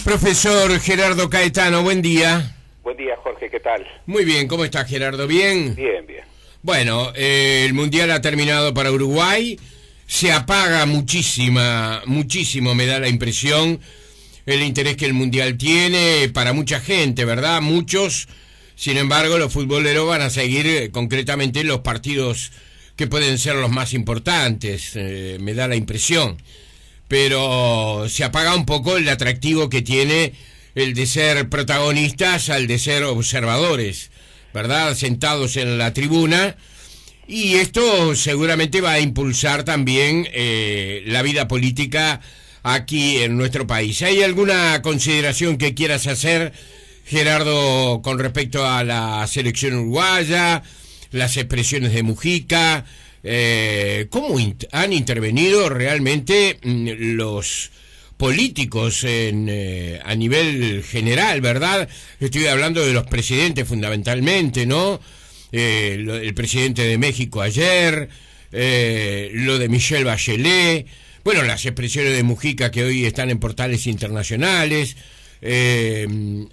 Profesor Gerardo Caetano, buen día. Buen día, Jorge, ¿qué tal? Muy bien, ¿cómo estás, Gerardo? ¿Bien? Bien, bien. Bueno, el Mundial ha terminado para Uruguay, se apaga muchísimo, me da la impresión, el interés que el Mundial tiene para mucha gente, ¿verdad? Muchos, sin embargo, los futboleros van a seguir concretamente los partidos que pueden ser los más importantes, me da la impresión. Pero se apaga un poco el atractivo que tiene el de ser protagonistas al de ser observadores, ¿verdad? Sentados en la tribuna, y esto seguramente va a impulsar también la vida política aquí en nuestro país. ¿Hay alguna consideración que quieras hacer, Gerardo, con respecto a la selección uruguaya, las expresiones de Mujica? ¿Cómo han intervenido realmente los políticos a nivel general, verdad? Estoy hablando de los presidentes fundamentalmente, ¿no? El presidente de México ayer, lo de Michelle Bachelet, bueno, las expresiones de Mujica que hoy están en portales internacionales.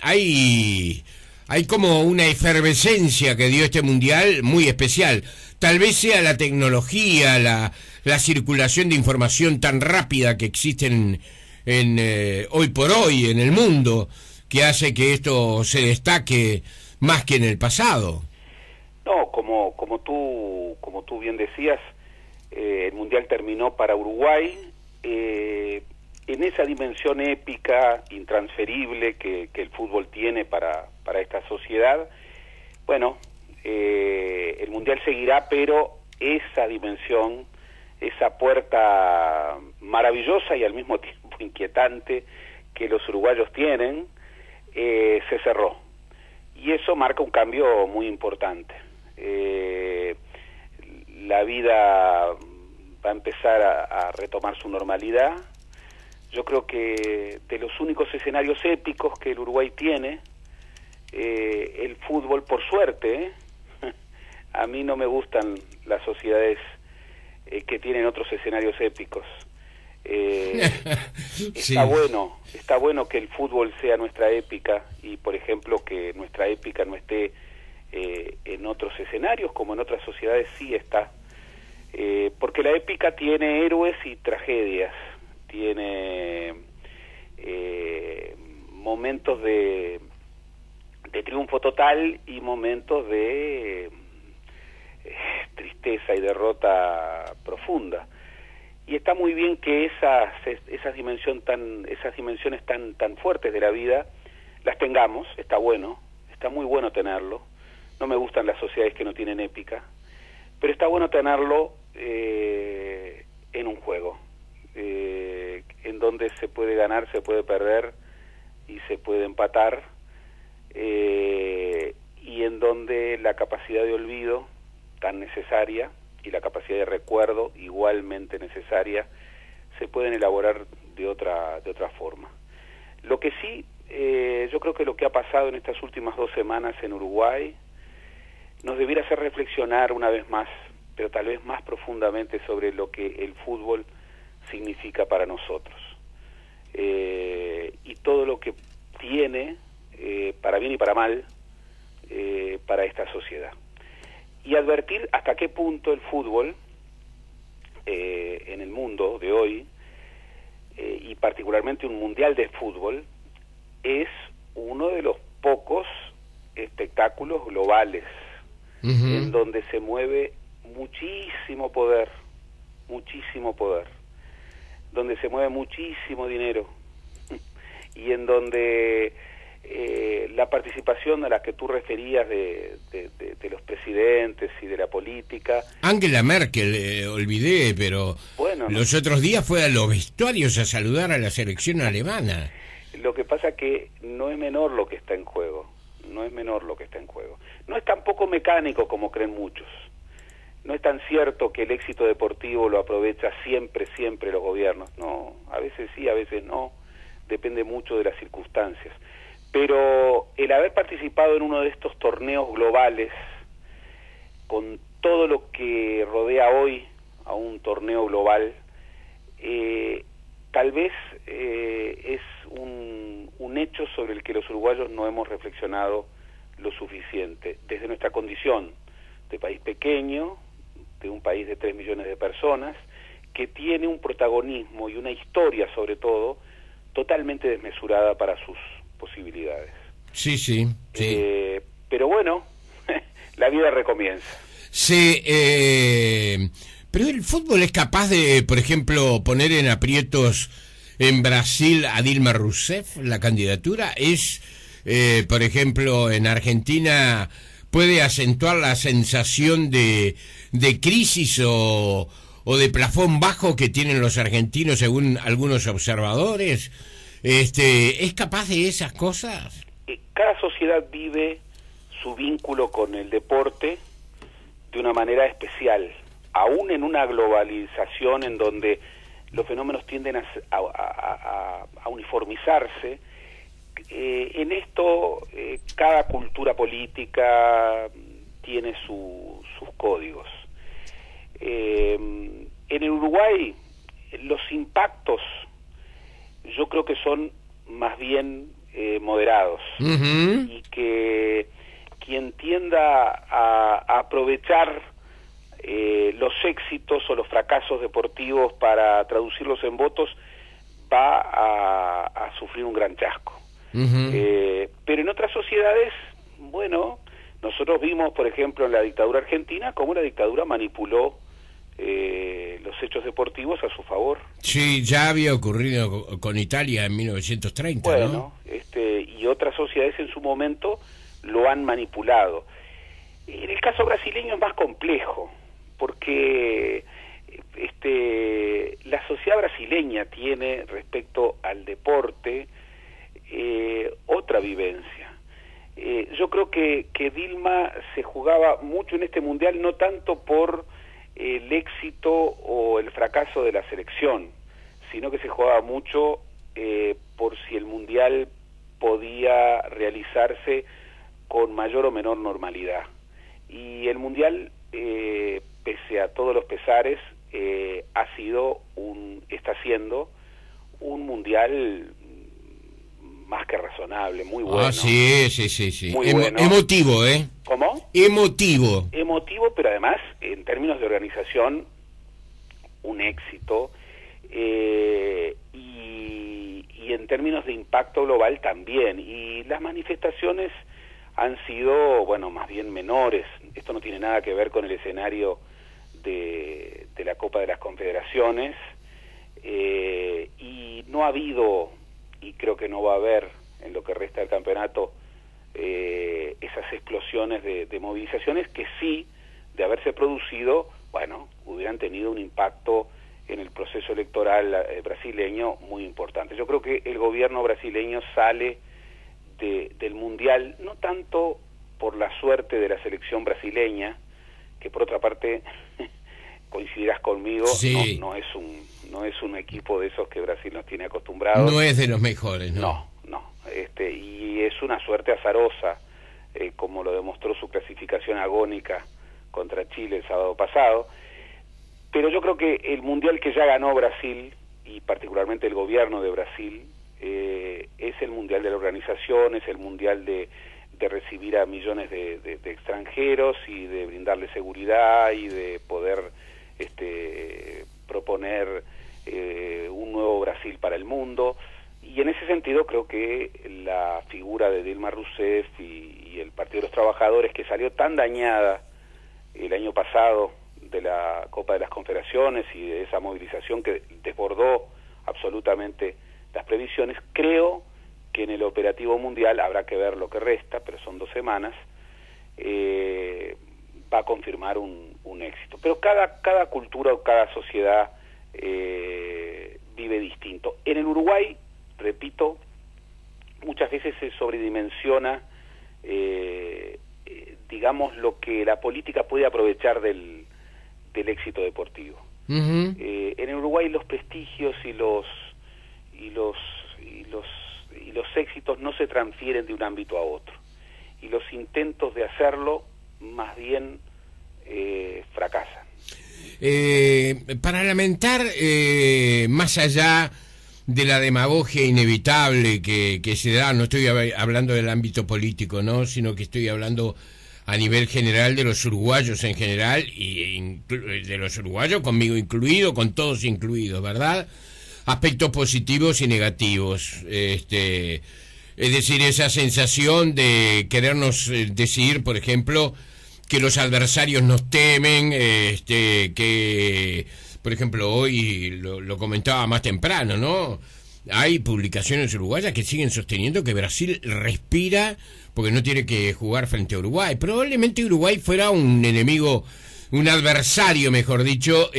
Hay como una efervescencia que dio este mundial muy especial. Tal vez sea la tecnología, la circulación de información tan rápida que existe hoy por hoy en el mundo, que hace que esto se destaque más que en el pasado. No, como tú bien decías, el mundial terminó para Uruguay en esa dimensión épica, intransferible que el fútbol tiene para esta sociedad. Bueno, el mundial seguirá, pero esa dimensión, esa puerta maravillosa y al mismo tiempo inquietante que los uruguayos tienen, se cerró. Y eso marca un cambio muy importante. La vida va a empezar a retomar su normalidad. Yo creo que de los únicos escenarios épicos que el Uruguay tiene, el fútbol, por suerte, a mí no me gustan las sociedades que tienen otros escenarios épicos. Sí. Está bueno que el fútbol sea nuestra épica y, por ejemplo, que nuestra épica no esté en otros escenarios, como en otras sociedades sí está. Porque la épica tiene héroes y tragedias, tiene momentos de triunfo total y momentos de tristeza y derrota profunda. Y está muy bien que esas dimensiones tan fuertes de la vida las tengamos. Está muy bueno tenerlo. No me gustan las sociedades que no tienen épica, pero está bueno tenerlo en un juego, en donde se puede ganar, se puede perder y se puede empatar, y en donde la capacidad de olvido tan necesaria y la capacidad de recuerdo igualmente necesaria se pueden elaborar de otra forma. Lo que sí, yo creo que lo que ha pasado en estas últimas 2 semanas en Uruguay nos debiera hacer reflexionar una vez más, pero tal vez más profundamente, sobre lo que el fútbol significa para nosotros, y todo lo que tiene, para bien y para mal, para esta sociedad. Y advertir hasta qué punto el fútbol, en el mundo de hoy, y particularmente un mundial de fútbol, es uno de los pocos espectáculos globales en donde se mueve muchísimo poder, donde se mueve muchísimo dinero, y en donde la participación a la que tú referías de los presidentes y de la política. Angela Merkel, olvidé, pero bueno, los otros días fue a los vestuarios a saludar a la selección alemana. Lo que pasa que no es menor lo que está en juego, No es tampoco mecánico como creen muchos. No es tan cierto que el éxito deportivo lo aprovecha siempre los gobiernos. No, a veces sí, a veces no. Depende mucho de las circunstancias. Pero el haber participado en uno de estos torneos globales, con todo lo que rodea hoy a un torneo global, tal vez es un sobre el que los uruguayos no hemos reflexionado lo suficiente. Desde nuestra condición de país pequeño, de un país de 3 millones de personas, que tiene un protagonismo y una historia, sobre todo, totalmente desmesurada para sus posibilidades. Sí, sí, sí. Pero bueno, la vida recomienza. Sí, pero el fútbol es capaz de, por ejemplo, poner en aprietos en Brasil a Dilma Rousseff, la candidatura. Es, por ejemplo, en Argentina puede acentuar la sensación de crisis o de plafón bajo que tienen los argentinos según algunos observadores. ¿Es capaz de esas cosas? Cada sociedad vive su vínculo con el deporte de una manera especial, aún en una globalización en donde los fenómenos tienden a uniformizarse. En esto cada cultura política tiene sus códigos. En el Uruguay los impactos yo creo que son más bien moderados, y que quien tienda a aprovechar los éxitos o los fracasos deportivos para traducirlos en votos va a sufrir un gran chasco. Pero en otras sociedades, bueno, nosotros vimos, por ejemplo, en la dictadura argentina, cómo la dictadura manipuló los hechos deportivos a su favor. Sí, ya había ocurrido con Italia en 1930, bueno, ¿no? Y otras sociedades en su momento lo han manipulado. En el caso brasileño es más complejo, porque la sociedad brasileña tiene respecto al deporte otra vivencia. Yo creo que Dilma se jugaba mucho en este mundial, no tanto por el éxito o el fracaso de la selección, sino que se jugaba mucho por si el mundial podía realizarse con mayor o menor normalidad. Y el mundial, pese a todos los pesares, está siendo un mundial más que razonable, muy bueno. Ah, sí. Muy bueno. Emotivo, ¿eh? ¿Cómo? Emotivo, pero además, en términos de organización, un éxito, y en términos de impacto global también. Y las manifestaciones han sido, bueno, más bien menores. Esto no tiene nada que ver con el escenario de la Copa de las Confederaciones, y no ha habido, y creo que no va a haber en lo que resta del campeonato, esas explosiones de movilizaciones que sí, de haberse producido, bueno, hubieran tenido un impacto en el proceso electoral brasileño muy importante. Yo creo que el gobierno brasileño sale del mundial no tanto por la suerte de la selección brasileña, que por otra parte coincidirás conmigo, sí. no es un equipo de esos que Brasil nos tiene acostumbrados. No es de los mejores, ¿no? No, y es una suerte azarosa, como lo demostró su clasificación agónica contra Chile el sábado pasado. Pero yo creo que el mundial que ya ganó Brasil, y particularmente el gobierno de Brasil, es el mundial de la organización, es el mundial de recibir a millones de extranjeros y de brindarles seguridad y de poder proponer un nuevo Brasil para el mundo. Y en ese sentido creo que la figura de Dilma Rousseff y el Partido de los Trabajadores, que salió tan dañada el año pasado de la Copa de las Confederaciones y de esa movilización que desbordó absolutamente las previsiones, creo que en el operativo mundial, habrá que ver lo que resta, pero son 2 semanas, va a confirmar un éxito. Pero cada cultura o cada sociedad vive distinto. En el Uruguay, repito, muchas veces se sobredimensiona, digamos, lo que la política puede aprovechar del éxito deportivo. En el Uruguay los prestigios y los éxitos no se transfieren de un ámbito a otro, y los intentos de hacerlo más bien fracasan. Para lamentar, más allá de la demagogia inevitable que se da. No estoy hablando del ámbito político, ¿no? Sino que estoy hablando a nivel general de los uruguayos en general, y de los uruguayos conmigo incluido, con todos incluidos, ¿verdad? Aspectos positivos y negativos. Es decir, esa sensación de querernos decidir, por ejemplo, que los adversarios nos temen, que, por ejemplo, hoy lo comentaba más temprano, ¿no? Hay publicaciones uruguayas que siguen sosteniendo que Brasil respira porque no tiene que jugar frente a Uruguay. Probablemente Uruguay fuera un enemigo, un adversario, mejor dicho,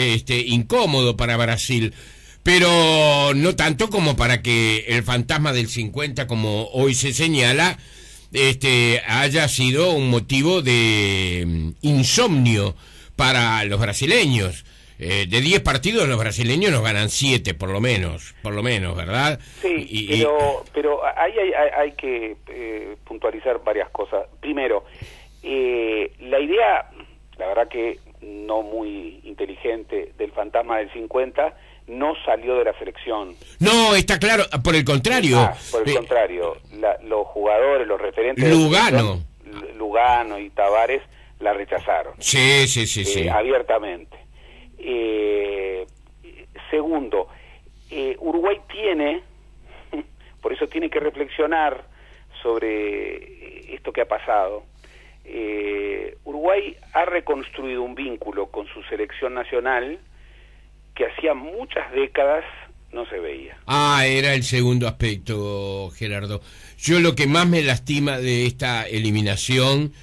incómodo para Brasil, pero no tanto como para que el fantasma del 50, como hoy se señala, haya sido un motivo de insomnio para los brasileños. De 10 partidos los brasileños nos ganan 7 por lo menos, ¿verdad? Sí, pero ahí hay que puntualizar varias cosas. Primero, la idea, la verdad que no muy inteligente, del fantasma del 50 no salió de la selección. No, está claro, por el contrario. Por el contrario, los jugadores, los referentes Lugano. Lugano y Tavares la rechazaron. Sí. Abiertamente. Segundo, Uruguay tiene, por eso tiene que reflexionar sobre esto que ha pasado. Uruguay ha reconstruido un vínculo con su selección nacional que hacía muchas décadas no se veía. Era el segundo aspecto, Gerardo. Yo lo que más me lastima de esta eliminación,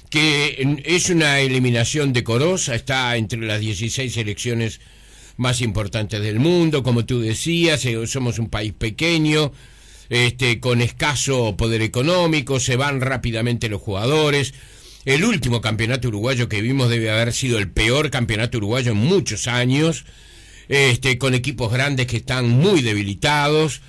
que es una eliminación decorosa, está entre las 16 selecciones más importantes del mundo, como tú decías, somos un país pequeño, con escaso poder económico, se van rápidamente los jugadores. El último campeonato uruguayo que vimos debe haber sido el peor campeonato uruguayo en muchos años, con equipos grandes que están muy debilitados.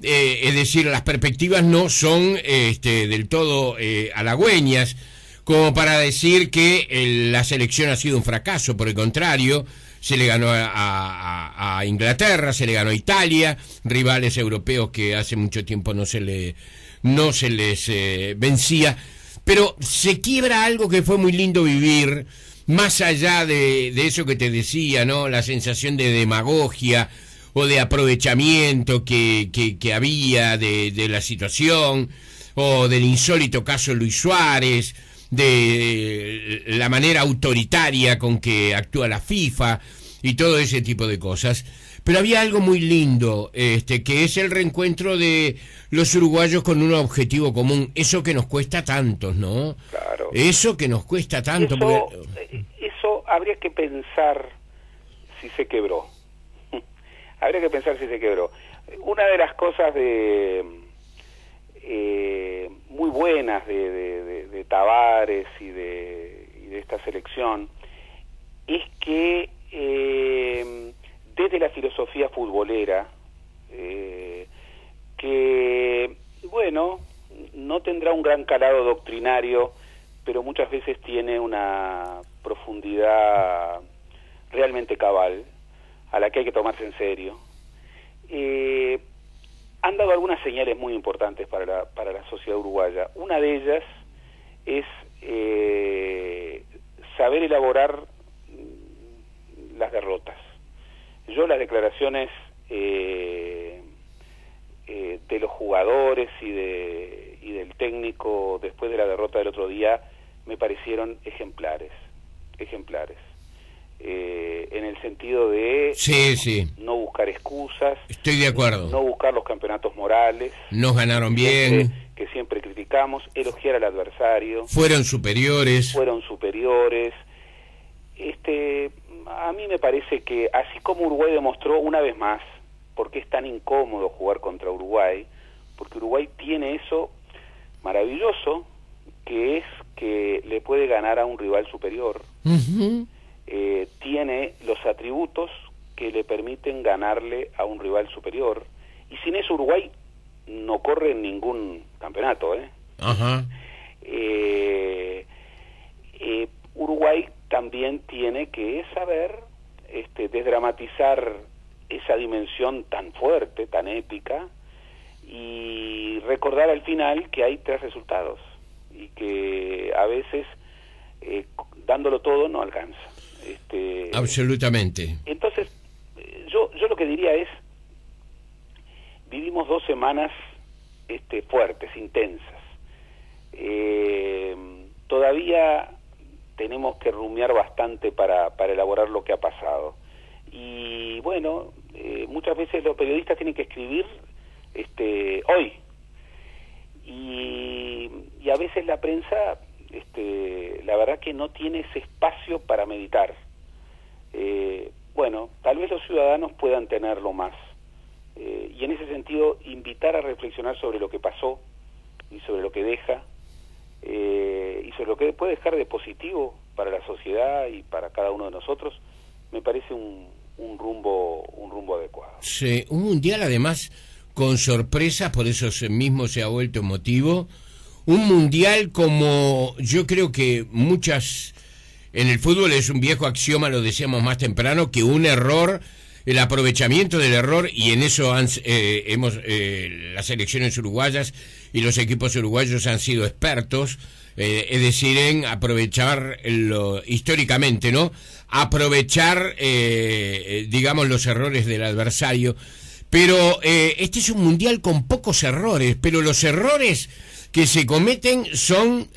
Es decir, las perspectivas no son del todo halagüeñas, como para decir que la selección ha sido un fracaso. Por el contrario, se le ganó a Inglaterra, se le ganó a Italia, rivales europeos que hace mucho tiempo no se les vencía. Pero se quiebra algo que fue muy lindo vivir, más allá de eso que te decía, ¿no? La sensación de demagogia o de aprovechamiento que había de la situación, o del insólito caso Luis Suárez, de la manera autoritaria con que actúa la FIFA y todo ese tipo de cosas. Pero había algo muy lindo, que es el reencuentro de los uruguayos con un objetivo común, eso que nos cuesta tanto, ¿no? Claro. Eso que nos cuesta tanto. Eso habría que pensar si se quebró. Habría que pensar si se quebró. Una de las cosas muy buenas de Tavares y de esta selección es que desde la filosofía futbolera, que bueno, no tendrá un gran calado doctrinario, pero muchas veces tiene una profundidad realmente cabal, a la que hay que tomarse en serio. Han dado algunas señales muy importantes para la sociedad uruguaya. Una de ellas es saber elaborar las derrotas. Yo las declaraciones de los jugadores y del técnico después de la derrota del otro día me parecieron ejemplares. En el sentido de no buscar excusas. Estoy de acuerdo. No buscar los campeonatos morales. Nos ganaron bien. Que siempre criticamos, elogiar al adversario. Fueron superiores. A mí me parece que así como Uruguay demostró una vez más por qué es tan incómodo jugar contra Uruguay, porque Uruguay tiene eso maravilloso, que es que le puede ganar a un rival superior. Uh-huh. Tiene los atributos que le permiten ganarle a un rival superior, y sin eso Uruguay no corre en ningún campeonato. Uh-huh. Uruguay también tiene que saber desdramatizar esa dimensión tan fuerte, tan épica, y recordar al final que hay 3 resultados y que a veces dándolo todo no alcanza. Absolutamente. Entonces, yo lo que diría es, vivimos 2 semanas fuertes, intensas. Todavía tenemos que rumiar bastante para elaborar lo que ha pasado. Y bueno, muchas veces los periodistas tienen que escribir hoy. Y a veces la prensa, la verdad que no tiene ese espacio para meditar. Bueno, tal vez los ciudadanos puedan tenerlo más. Y en ese sentido, invitar a reflexionar sobre lo que pasó y sobre lo que deja, y sobre lo que puede dejar de positivo para la sociedad y para cada uno de nosotros, me parece un rumbo adecuado. Sí, un mundial además con sorpresas, por eso mismo se ha vuelto emotivo. Un mundial como yo creo que muchas... En el fútbol es un viejo axioma, lo decíamos más temprano, que un error, el aprovechamiento del error, y en eso las selecciones uruguayas y los equipos uruguayos han sido expertos, es decir, en aprovechar históricamente, ¿no? Aprovechar, digamos, los errores del adversario. Pero este es un mundial con pocos errores, pero los errores que se cometen son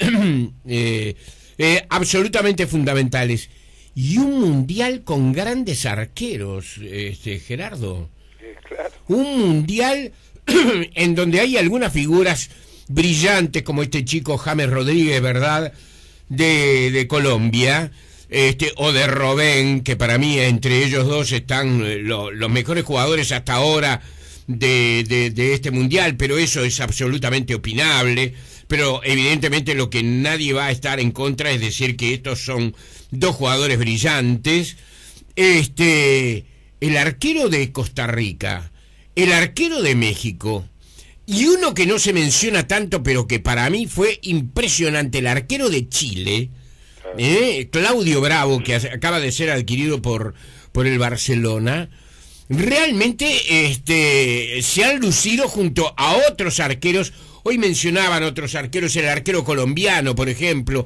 absolutamente fundamentales. Y un mundial con grandes arqueros, Gerardo. Claro. Un mundial en donde hay algunas figuras brillantes, como este chico James Rodríguez, ¿verdad?, de Colombia, o de Robben, que para mí entre ellos dos están los mejores jugadores hasta ahora de este mundial, pero eso es absolutamente opinable. Pero evidentemente lo que nadie va a estar en contra es decir que estos son 2 jugadores brillantes. El arquero de Costa Rica, el arquero de México, y uno que no se menciona tanto, pero que para mí fue impresionante, el arquero de Chile, Claudio Bravo, que acaba de ser adquirido por el Barcelona. Realmente se han lucido junto a otros arqueros. Hoy mencionaban otros arqueros, el arquero colombiano, por ejemplo,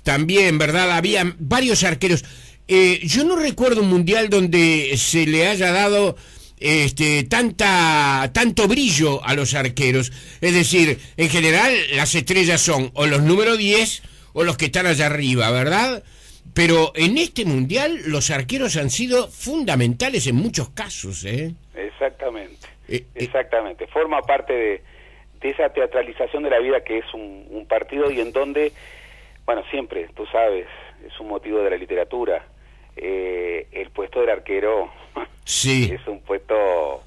también, ¿verdad? Había varios arqueros. Yo no recuerdo un mundial donde se le haya dado tanto brillo a los arqueros. Es decir, en general las estrellas son o los número 10 o los que están allá arriba, ¿verdad? Pero en este mundial los arqueros han sido fundamentales en muchos casos, ¿eh? Exactamente, exactamente. Forma parte de esa teatralización de la vida que es un partido, y en donde, bueno, siempre, tú sabes, es un motivo de la literatura. El puesto del arquero sí. es un puesto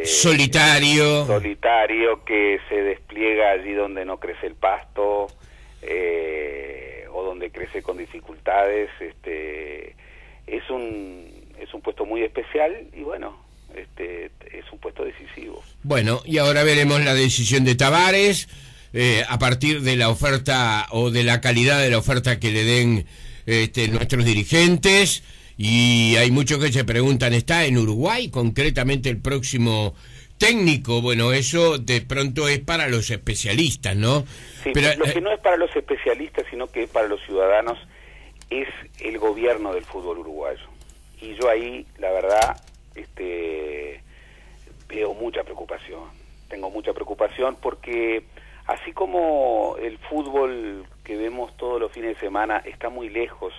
solitario que se despliega allí donde no crece el pasto, o donde crece con dificultades. Es un puesto muy especial y bueno, es un puesto decisivo. Bueno, y ahora veremos la decisión de Tabárez a partir de la oferta o de la calidad de la oferta que le den nuestros dirigentes. Y hay muchos que se preguntan, ¿está en Uruguay concretamente el próximo técnico? Bueno, eso de pronto es para los especialistas, ¿no? Sí, pero lo que no es para los especialistas, sino que es para los ciudadanos, es el gobierno del fútbol uruguayo. Y yo ahí, la verdad, veo mucha preocupación. Tengo mucha preocupación porque así como el fútbol que vemos todos los fines de semana está muy lejos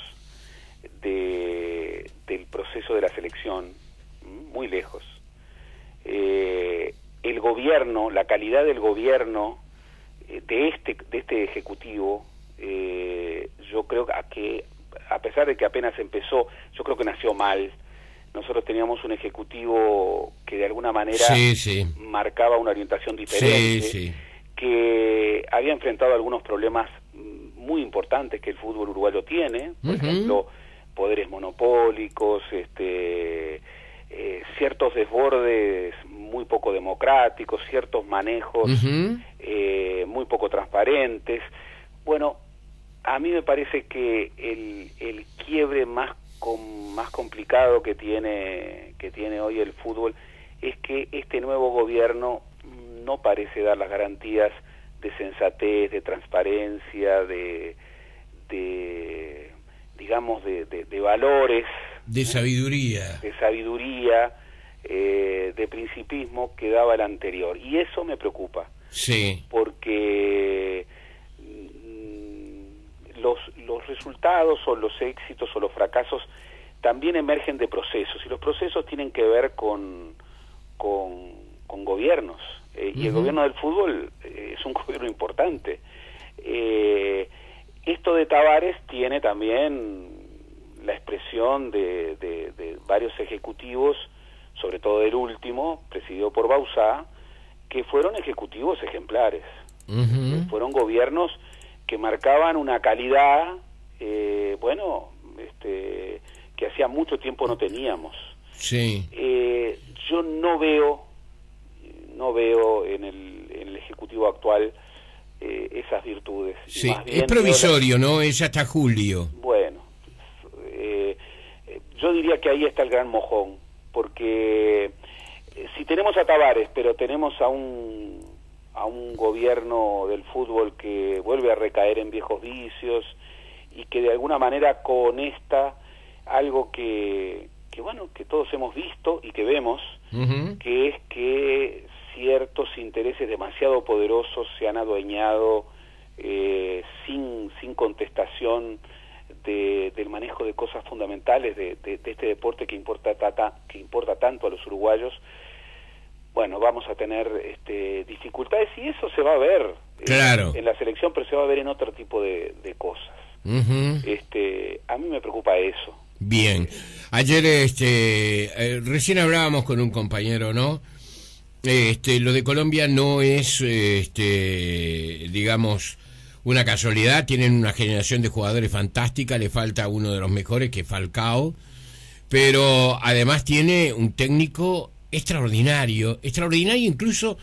del proceso de la selección, muy lejos. El gobierno, la calidad del gobierno de este ejecutivo, yo creo que a pesar de que apenas empezó, yo creo que nació mal. Nosotros teníamos un ejecutivo que de alguna manera marcaba una orientación diferente, que había enfrentado algunos problemas muy importantes que el fútbol uruguayo tiene, por ejemplo, poderes monopólicos, ciertos desbordes muy poco democráticos, ciertos manejos muy poco transparentes. Bueno, a mí me parece que el quiebre más más complicado que tiene hoy el fútbol es que este nuevo gobierno no parece dar las garantías de sensatez, de transparencia, de digamos, de valores, de sabiduría, de principismo que daba el anterior. Y eso me preocupa. Sí. Porque los resultados o los éxitos o los fracasos también emergen de procesos, y los procesos tienen que ver con gobiernos, y el gobierno del fútbol es un gobierno importante. Esto de Tavares tiene también la expresión de varios ejecutivos, sobre todo del último, presidido por Bauzá, que fueron ejecutivos ejemplares. Fueron gobiernos que marcaban una calidad, que hacía mucho tiempo no teníamos. Sí. Yo no veo en el ejecutivo actual esas virtudes. Sí, es provisorio, ¿no? Es hasta julio. Bueno, yo diría que ahí está el gran mojón, porque si tenemos a Tavares, pero tenemos a un gobierno del fútbol que vuelve a recaer en viejos vicios y que de alguna manera conecta algo que todos hemos visto y que vemos, que es que ciertos intereses demasiado poderosos se han adueñado sin contestación del manejo de cosas fundamentales de este deporte que importa tanto a los uruguayos. Bueno, vamos a tener dificultades, y eso se va a ver en la selección, pero se va a ver en otro tipo de cosas. A mí me preocupa eso. Bien. Ayer recién hablábamos con un compañero, ¿no? Lo de Colombia no es, digamos, una casualidad. Tienen una generación de jugadores fantástica, le falta uno de los mejores, que es Falcao, pero además tiene un técnico extraordinario incluso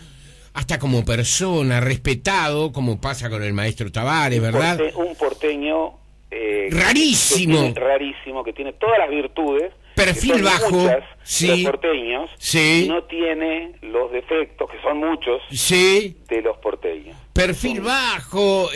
hasta como persona, respetado, como pasa con el maestro Tavares, ¿verdad? Un porteño rarísimo, que tiene todas las virtudes, perfil bajo, muchas, sí, los porteños, sí, y no tiene los defectos, que son muchos, sí, de los porteños. Perfil bajo,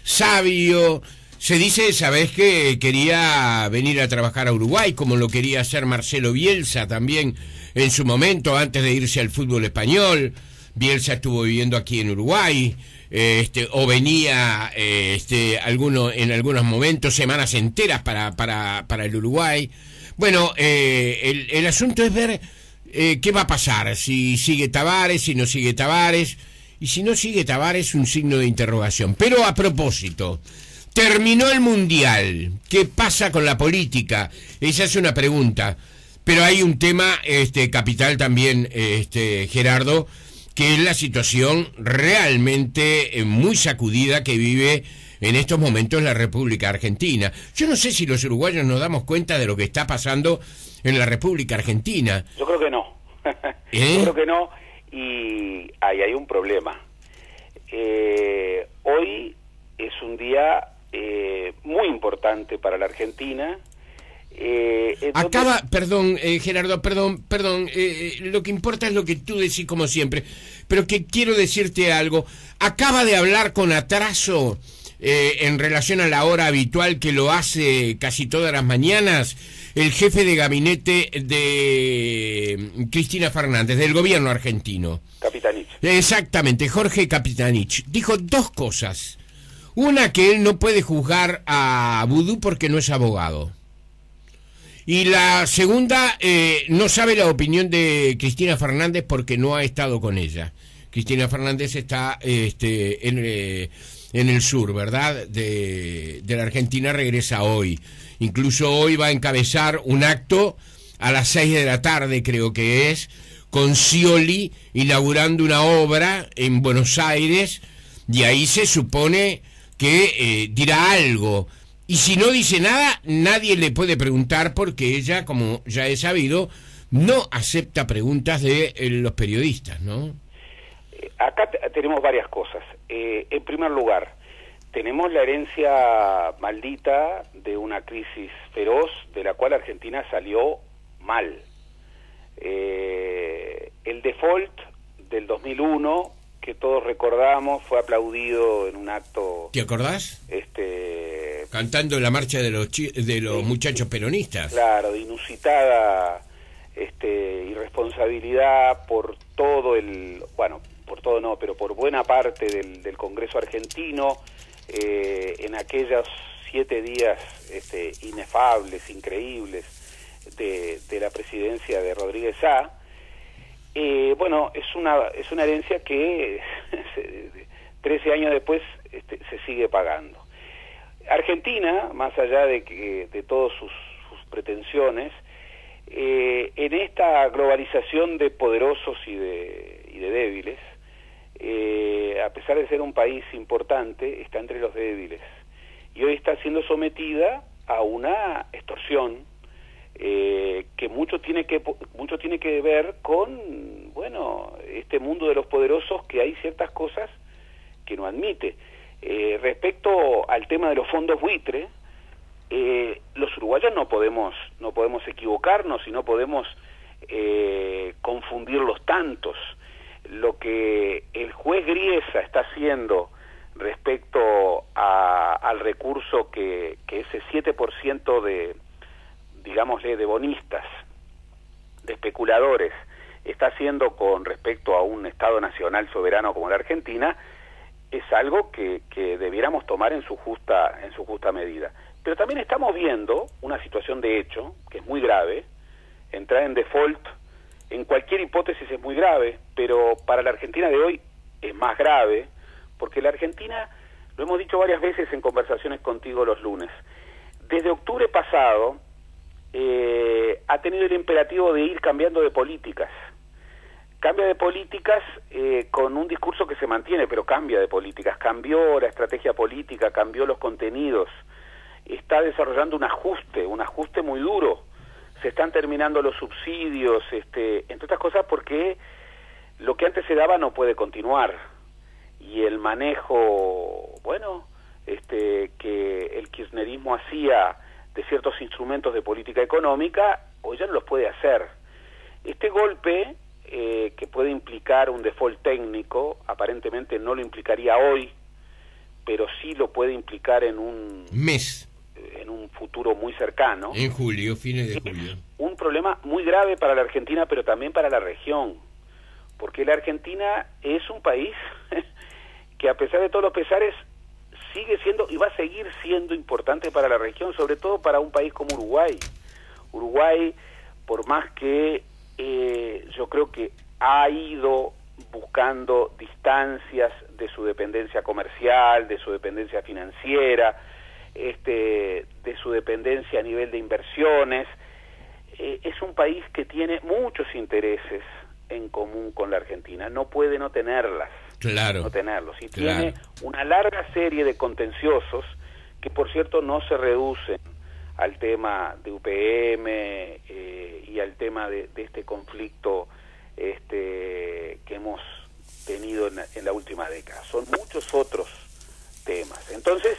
sabio. Se dice, ¿sabés que quería venir a trabajar a Uruguay, como lo quería hacer Marcelo Bielsa también en su momento, antes de irse al fútbol español? Bielsa estuvo viviendo aquí en Uruguay, o venía en algunos momentos, semanas enteras para el Uruguay. Bueno, el asunto es ver qué va a pasar, si sigue Tavares, si no sigue Tavares, y si no sigue Tavares, un signo de interrogación. Pero a propósito, terminó el Mundial, ¿qué pasa con la política? Esa es una pregunta, pero hay un tema capital también, Gerardo, que es la situación realmente muy sacudida que vive en estos momentos la República Argentina. Yo no sé si los uruguayos nos damos cuenta de lo que está pasando en la República Argentina. Yo creo que no. Yo creo que no, y ahí hay un problema. Hoy es un día muy importante para la Argentina. Perdón, Gerardo, perdón, lo que importa es lo que tú decís como siempre, pero que quiero decirte algo. Acaba de hablar con atraso en relación a la hora habitual, que lo hace casi todas las mañanas, el jefe de gabinete de Cristina Fernández, del gobierno argentino. Capitanich. Exactamente, Jorge Capitanich. Dijo dos cosas. Una, que él no puede juzgar a Vudú porque no es abogado. Y la segunda, no sabe la opinión de Cristina Fernández porque no ha estado con ella. Cristina Fernández está en el sur, ¿verdad? De la Argentina, regresa hoy. Incluso hoy va a encabezar un acto a las 6 de la tarde, creo que es, con Scioli, inaugurando una obra en Buenos Aires, y ahí se supone que dirá algo. Y si no dice nada, nadie le puede preguntar, porque ella, como ya he sabido, no acepta preguntas de los periodistas, ¿no? Acá tenemos varias cosas. En primer lugar, tenemos la herencia maldita de una crisis feroz de la cual Argentina salió mal. El default del 2001, que todos recordamos, fue aplaudido en un acto... ¿Te acordás? Cantando la marcha de los muchachos peronistas. Claro, de inusitada irresponsabilidad por todo por todo no, pero por buena parte del Congreso argentino, en aquellos 7 días inefables, increíbles, de la presidencia de Rodríguez A. Es una herencia que 13 años después se sigue pagando. Argentina, más allá de todas sus pretensiones, en esta globalización de poderosos y de débiles, a pesar de ser un país importante, está entre los débiles. Y hoy está siendo sometida a una extorsión que mucho tiene que ver con, este mundo de los poderosos, que hay ciertas cosas que no admite. Respecto al tema de los fondos buitre, los uruguayos no podemos equivocarnos y no podemos confundirlos tantos. Lo que el juez Griesa está haciendo respecto al recurso que ese 7% de bonistas, de especuladores, está haciendo con respecto a un Estado nacional soberano como la Argentina, es algo que debiéramos tomar en su justa medida. Pero también estamos viendo una situación de hecho que es muy grave. Entrar en default en cualquier hipótesis es muy grave, pero para la Argentina de hoy es más grave, porque la Argentina, lo hemos dicho varias veces en conversaciones contigo los lunes, desde octubre pasado ha tenido el imperativo de ir cambiando de políticas. Cambia de políticas con un discurso que se mantiene, pero cambia de políticas. Cambió la estrategia política, cambió los contenidos, está desarrollando un ajuste muy duro. Se están terminando los subsidios, entre otras cosas porque lo que antes se daba no puede continuar. Y el manejo, que el kirchnerismo hacía de ciertos instrumentos de política económica, hoy ya no los puede hacer. Este golpe, que puede implicar un default técnico, aparentemente no lo implicaría hoy, pero sí lo puede implicar en un mes, en un futuro muy cercano. En julio, fines de julio. Un problema muy grave para la Argentina, pero también para la región, porque la Argentina es un país que, a pesar de todos los pesares, sigue siendo y va a seguir siendo importante para la región, sobre todo para un país como Uruguay. Uruguay, por más que yo creo que ha ido buscando distancias de su dependencia comercial, de su dependencia financiera, de su dependencia a nivel de inversiones, es un país que tiene muchos intereses en común con la Argentina, no puede no tenerlas. Claro. No tenerlos. Y claro. Tiene una larga serie de contenciosos que, por cierto, no se reducen al tema de UPM y al tema de este conflicto que hemos tenido en la última década. Son muchos otros temas. Entonces,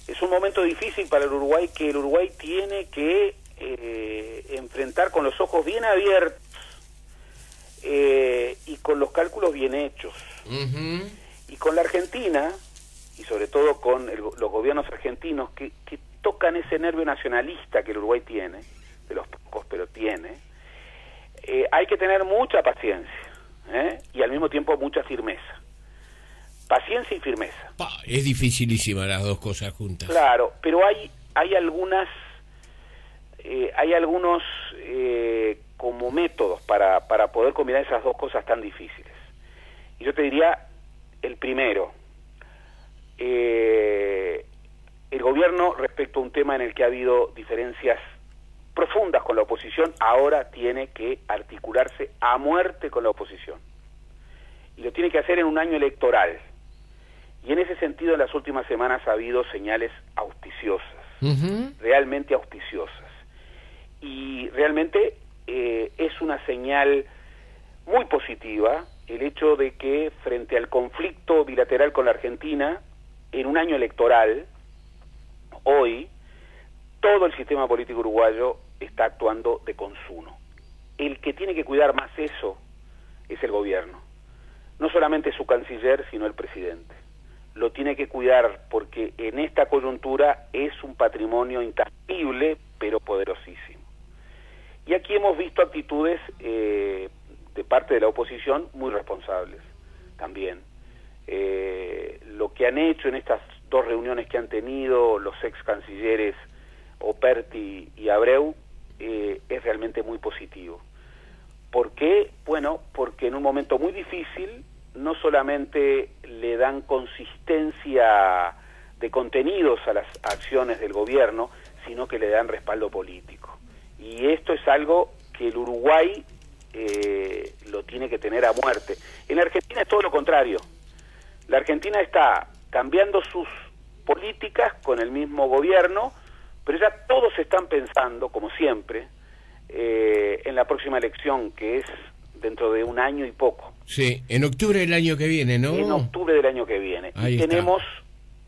es un momento difícil para el Uruguay, que el Uruguay tiene que enfrentar con los ojos bien abiertos y con los cálculos bien hechos. Uh-huh. Y con la Argentina, y sobre todo con los gobiernos argentinos que tocan ese nervio nacionalista que el Uruguay tiene, de los pocos, pero tiene, hay que tener mucha paciencia, y al mismo tiempo mucha firmeza. Paciencia y firmeza. Es dificilísima las dos cosas juntas. Claro, pero hay algunos como métodos para poder combinar esas dos cosas tan difíciles. Y yo te diría, el primero, el gobierno, respecto a un tema en el que ha habido diferencias profundas con la oposición, ahora tiene que articularse a muerte con la oposición. Y lo tiene que hacer en un año electoral. Y en ese sentido, en las últimas semanas ha habido señales auspiciosas, uh-huh. Realmente auspiciosas. Y realmente es una señal muy positiva el hecho de que, frente al conflicto bilateral con la Argentina, en un año electoral, hoy, todo el sistema político uruguayo está actuando de consuno. El que tiene que cuidar más eso es el gobierno. No solamente su canciller, sino el presidente. Lo tiene que cuidar porque en esta coyuntura es un patrimonio intangible, pero poderosísimo. Y aquí hemos visto actitudes de parte de la oposición muy responsables también. Lo que han hecho en estas dos reuniones que han tenido los ex cancilleres Operti y Abreu es realmente muy positivo. ¿Por qué? Bueno, porque en un momento muy difícil no solamente le dan consistencia de contenidos a las acciones del gobierno, sino que le dan respaldo político. Y esto es algo que el Uruguay lo tiene que tener a muerte. En la Argentina es todo lo contrario. La Argentina está cambiando sus políticas con el mismo gobierno, pero ya todos están pensando, como siempre, en la próxima elección, que es dentro de un año y poco. Sí, en octubre del año que viene, ¿no? En octubre del año que viene. Ahí y está. tenemos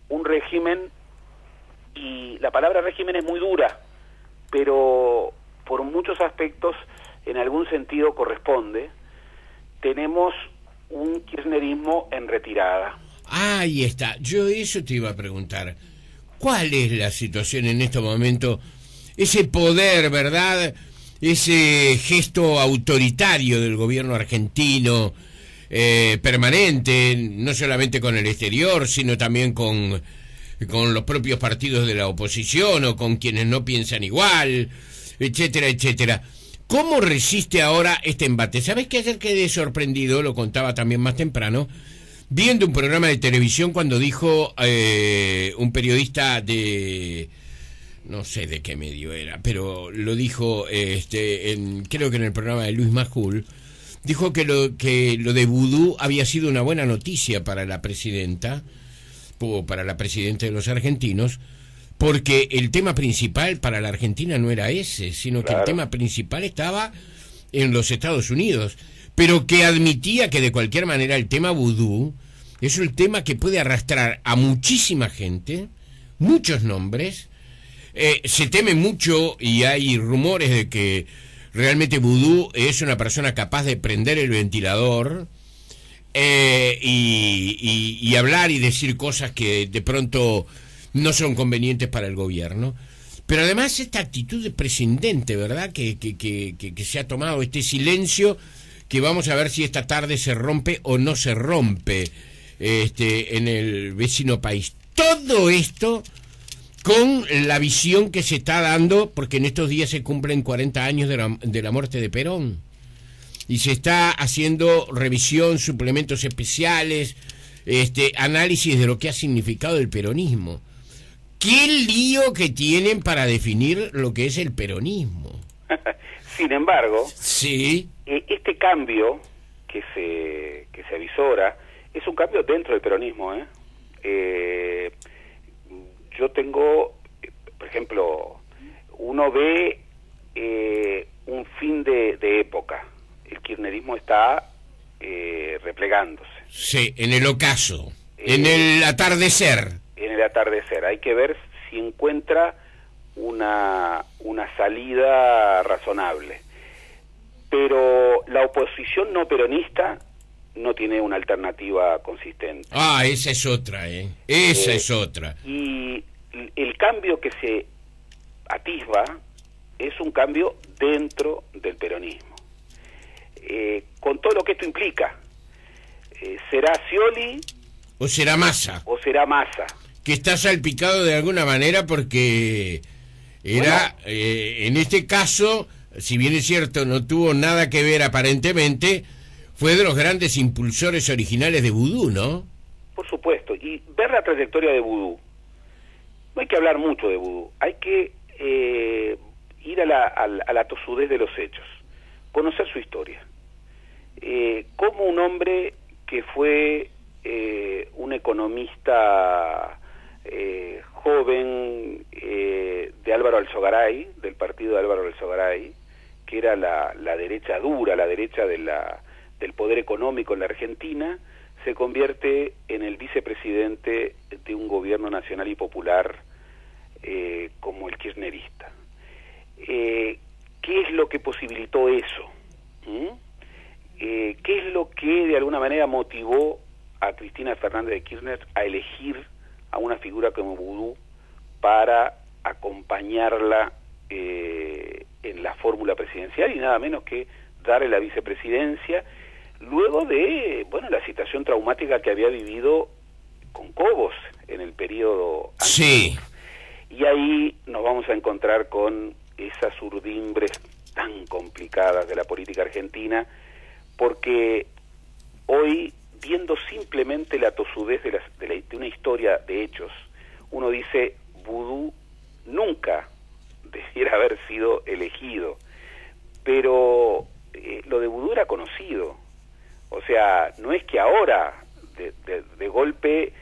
un régimen, y la palabra régimen es muy dura, pero por muchos aspectos, en algún sentido corresponde. Tenemos un kirchnerismo en retirada. Ahí está, yo eso te iba a preguntar. ¿Cuál es la situación en este momento? Ese poder, ¿verdad? Ese gesto autoritario del gobierno argentino, permanente, no solamente con el exterior, sino también con los propios partidos de la oposición o con quienes no piensan igual, etcétera, etcétera. ¿Cómo resiste ahora este embate? ¿Sabes que ayer quedé sorprendido, lo contaba también más temprano, viendo un programa de televisión cuando dijo un periodista de... no sé de qué medio era, pero lo dijo creo que en el programa de Luis Majul, dijo que lo de Vudú había sido una buena noticia para la presidenta, o para la presidenta de los argentinos, porque el tema principal para la Argentina no era ese, sino que el tema principal estaba en los Estados Unidos, pero que admitía que de cualquier manera el tema Vudú es un tema que puede arrastrar a muchísima gente, muchos nombres. Se teme mucho y hay rumores de que realmente Vudú es una persona capaz de prender el ventilador y hablar y decir cosas que de pronto no son convenientes para el gobierno. Pero además esta actitud de presidente, ¿verdad? Que se ha tomado, este silencio, que vamos a ver si esta tarde se rompe o no se rompe en el vecino país. Todo esto con la visión que se está dando, porque en estos días se cumplen 40 años de la muerte de Perón, y se está haciendo revisión, suplementos especiales, análisis de lo que ha significado el peronismo. ¡Qué lío que tienen para definir lo que es el peronismo! Sin embargo, sí, este cambio que se avisora es un cambio dentro del peronismo, yo tengo, por ejemplo, uno ve un fin de época. El kirchnerismo está replegándose. Sí, en el ocaso, en el atardecer. En el atardecer. Hay que ver si encuentra una salida razonable. Pero la oposición no peronista no tiene una alternativa consistente. Ah, esa es otra, Esa es otra. Y el cambio que se atisba es un cambio dentro del peronismo. Con todo lo que esto implica. ¿Será Scioli? ¿O será Massa? ¿O será Massa? Que está salpicado de alguna manera porque era, en este caso, si bien es cierto, no tuvo nada que ver aparentemente, fue de los grandes impulsores originales de Vudú, ¿no? Por supuesto, y ver la trayectoria de Vudú. No hay que hablar mucho de Vudú, hay que ir a la tosudez de los hechos, conocer su historia. Como un hombre que fue un economista joven de Álvaro Alzogaray, del partido de Álvaro Alzogaray, que era la derecha dura, la derecha del poder económico en la Argentina, se convierte en el vicepresidente de un gobierno nacional y popular como el kirchnerista. ¿Qué es lo que posibilitó eso? ¿Qué es lo que de alguna manera motivó a Cristina Fernández de Kirchner a elegir a una figura como Vudú para acompañarla en la fórmula presidencial y nada menos que darle la vicepresidencia luego de, bueno, la situación traumática que había vivido con Cobos en el periodo anterior? Sí. Y ahí nos vamos a encontrar con esas urdimbres tan complicadas de la política argentina, porque hoy, viendo simplemente la tosudez de una historia de hechos, uno dice, Vudú nunca debiera haber sido elegido, pero lo de Vudú era conocido. O sea, no es que ahora de golpe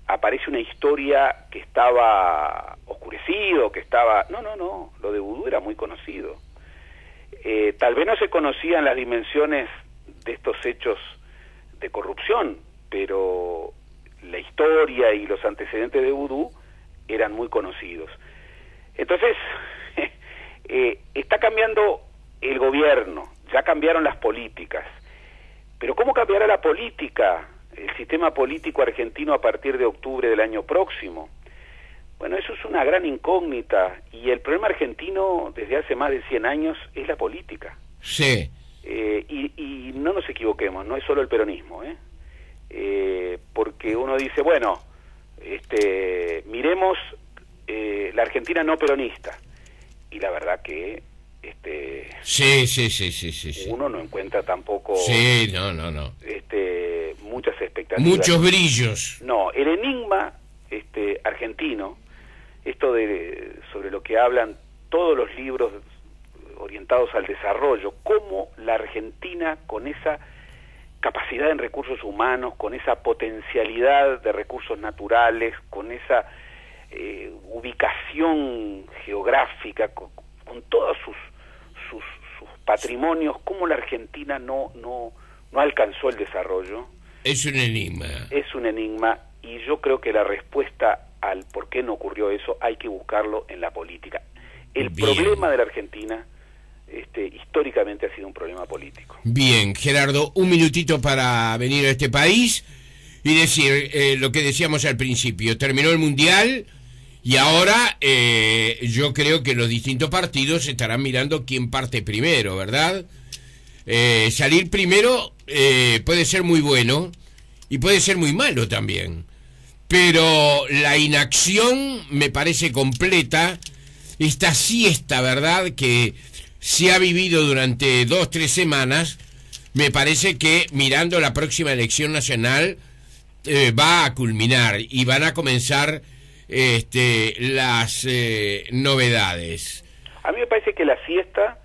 aparece una historia que estaba oscurecido, que estaba... No, lo de Vudú era muy conocido. Tal vez no se conocían las dimensiones de estos hechos de corrupción, pero la historia y los antecedentes de Vudú eran muy conocidos. Entonces, está cambiando el gobierno, ya cambiaron las políticas, pero ¿cómo cambiará la política, el sistema político argentino a partir de octubre del año próximo? Bueno, eso es una gran incógnita, y el problema argentino desde hace más de 100 años es la política. Sí. Y no nos equivoquemos, no es solo el peronismo, porque uno dice, bueno, miremos la Argentina no peronista, y la verdad que Sí. uno no encuentra tampoco Sí, no. muchas expectativas. Muchos brillos. No, el enigma argentino, esto sobre lo que hablan todos los libros orientados al desarrollo, cómo la Argentina, con esa capacidad en recursos humanos, con esa potencialidad de recursos naturales, con esa ubicación geográfica, con todos sus patrimonios, cómo la Argentina no alcanzó el desarrollo. Es un enigma. Es un enigma, y yo creo que la respuesta al por qué no ocurrió eso hay que buscarlo en la política. El problema de la Argentina históricamente ha sido un problema político. Bien, Gerardo, un minutito para venir a este país y decir lo que decíamos al principio. Terminó el Mundial y ahora yo creo que los distintos partidos estarán mirando quién parte primero, ¿verdad? Salir primero puede ser muy bueno y puede ser muy malo también, pero la inacción me parece completa, esta siesta, ¿verdad?, que se ha vivido durante 2-3 semanas. Me parece que mirando la próxima elección nacional va a culminar y van a comenzar las novedades. A mí me parece que la siesta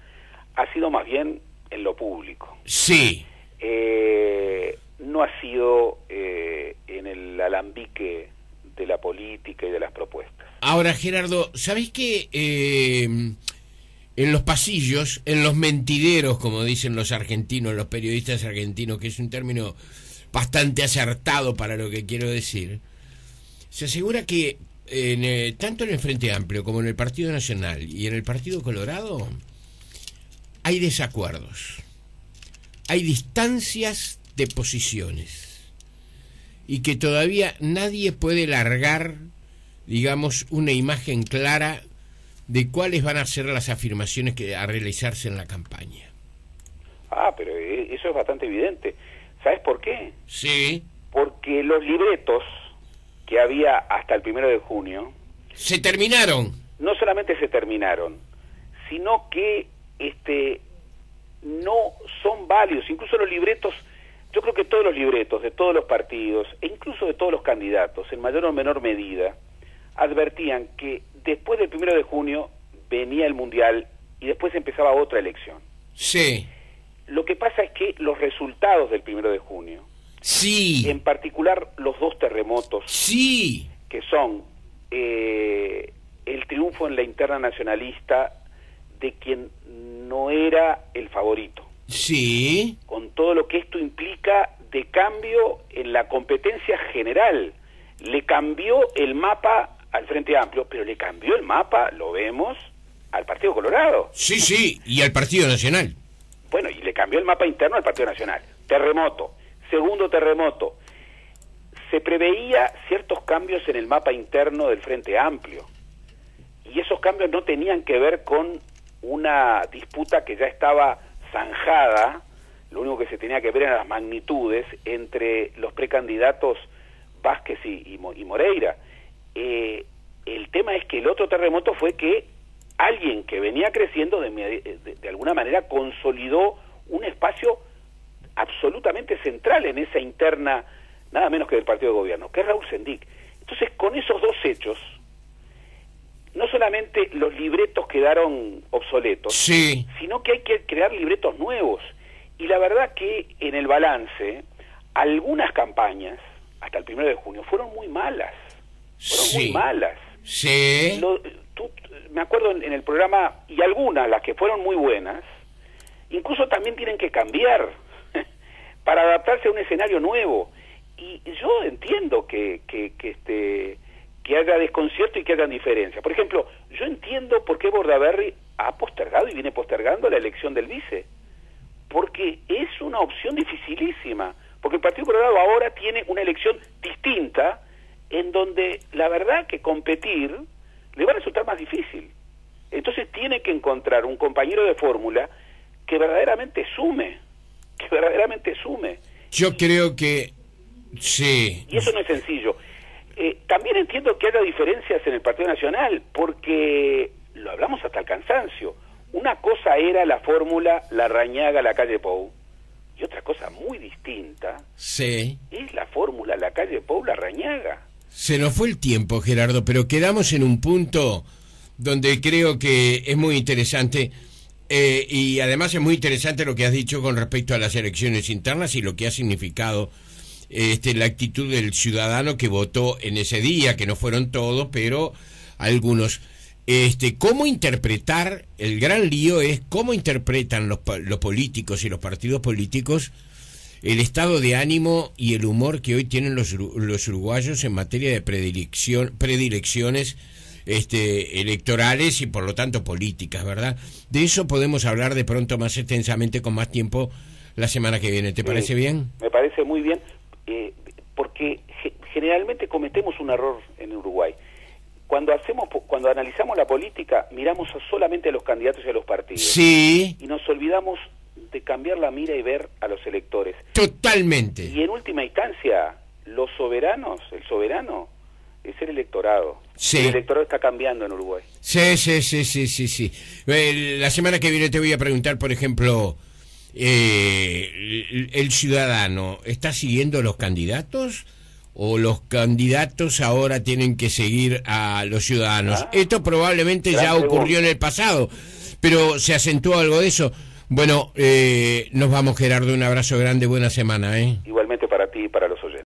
ha sido más bien en lo público. Sí. No ha sido en el alambique de la política y de las propuestas. Ahora, Gerardo, ¿sabés que en los pasillos, en los mentideros, como dicen los argentinos, los periodistas argentinos, que es un término bastante acertado para lo que quiero decir, se asegura que tanto en el Frente Amplio como en el Partido Nacional y en el Partido Colorado hay desacuerdos, hay distancias de posiciones y que todavía nadie puede largar, digamos, una imagen clara de cuáles van a ser las afirmaciones a realizarse en la campaña. Pero eso es bastante evidente. ¿Sabes por qué? Sí. Porque los libretos que había hasta el 1 de junio... Se terminaron. No solamente se terminaron, sino que no son válidos. Incluso los libretos, yo creo que todos los libretos de todos los partidos, e incluso de todos los candidatos, en mayor o menor medida, advertían que después del 1 de junio venía el Mundial y después empezaba otra elección. Sí. Lo que pasa es que los resultados del 1 de junio, sí, en particular los dos terremotos, sí, que son el triunfo en la interna nacionalista de quien no era el favorito, sí, con todo lo que esto implica de cambio en la competencia general. Le cambió el mapa al Frente Amplio, pero le cambió el mapa, lo vemos, al Partido Colorado. Sí, sí, y al Partido Nacional. Bueno, y le cambió el mapa interno al Partido Nacional. Terremoto, segundo terremoto. Se preveía ciertos cambios en el mapa interno del Frente Amplio, y esos cambios no tenían que ver con una disputa que ya estaba zanjada. Lo único que se tenía que ver eran las magnitudes entre los precandidatos Vázquez y Moreira. El tema es que el otro terremoto fue que alguien que venía creciendo de alguna manera consolidó un espacio absolutamente central en esa interna, nada menos que del partido de gobierno, que es Raúl Sendic. Entonces, con esos dos hechos, no solamente los libretos quedaron obsoletos, sí, sino que hay que crear libretos nuevos. Y la verdad que en el balance, algunas campañas, hasta el 1 de junio, fueron muy malas. Fueron muy malas. Sí. Me acuerdo en el programa, y algunas, las que fueron muy buenas, incluso también tienen que cambiar para adaptarse a un escenario nuevo. Y yo entiendo que haya desconcierto y que haya diferencia. Por ejemplo, yo entiendo por qué Bordaberry ha postergado y viene postergando la elección del vice, porque es una opción dificilísima, porque el Partido Colorado ahora tiene una elección distinta, en donde la verdad que competir le va a resultar más difícil. Entonces tiene que encontrar un compañero de fórmula que verdaderamente sume, Yo creo que sí. Y eso no es sencillo. También entiendo que haya diferencias en el Partido Nacional, porque lo hablamos hasta el cansancio. Una cosa era la fórmula Larrañaga, Lacalle Pou, y otra cosa muy distinta es la fórmula Lacalle Pou, Larrañaga. Se nos fue el tiempo, Gerardo, pero quedamos en un punto donde creo que es muy interesante, y además es muy interesante lo que has dicho con respecto a las elecciones internas y lo que ha significado la actitud del ciudadano que votó en ese día, que no fueron todos, pero algunos. ¿Cómo interpretar? El gran lío es cómo interpretan los políticos y los partidos políticos el estado de ánimo y el humor que hoy tienen los uruguayos en materia de predilecciones electorales y por lo tanto políticas, ¿verdad? De eso podemos hablar de pronto más extensamente con más tiempo la semana que viene. ¿Te parece bien? Me parece muy bien, porque generalmente cometemos un error en Uruguay. Cuando analizamos la política, miramos solamente a los candidatos y a los partidos. Sí. Y nos olvidamos de cambiar la mira y ver a los electores. Totalmente. Y en última instancia, el soberano es el electorado. Sí. El electorado está cambiando en Uruguay. Sí. La semana que viene te voy a preguntar, por ejemplo, ¿el ciudadano está siguiendo los candidatos? ¿O los candidatos ahora tienen que seguir a los ciudadanos? Esto probablemente ya ocurrió en el pasado, pero ¿se acentuó algo de eso? Bueno, nos vamos, Gerardo, un abrazo grande, buena semana, Igualmente para ti y para los oyentes.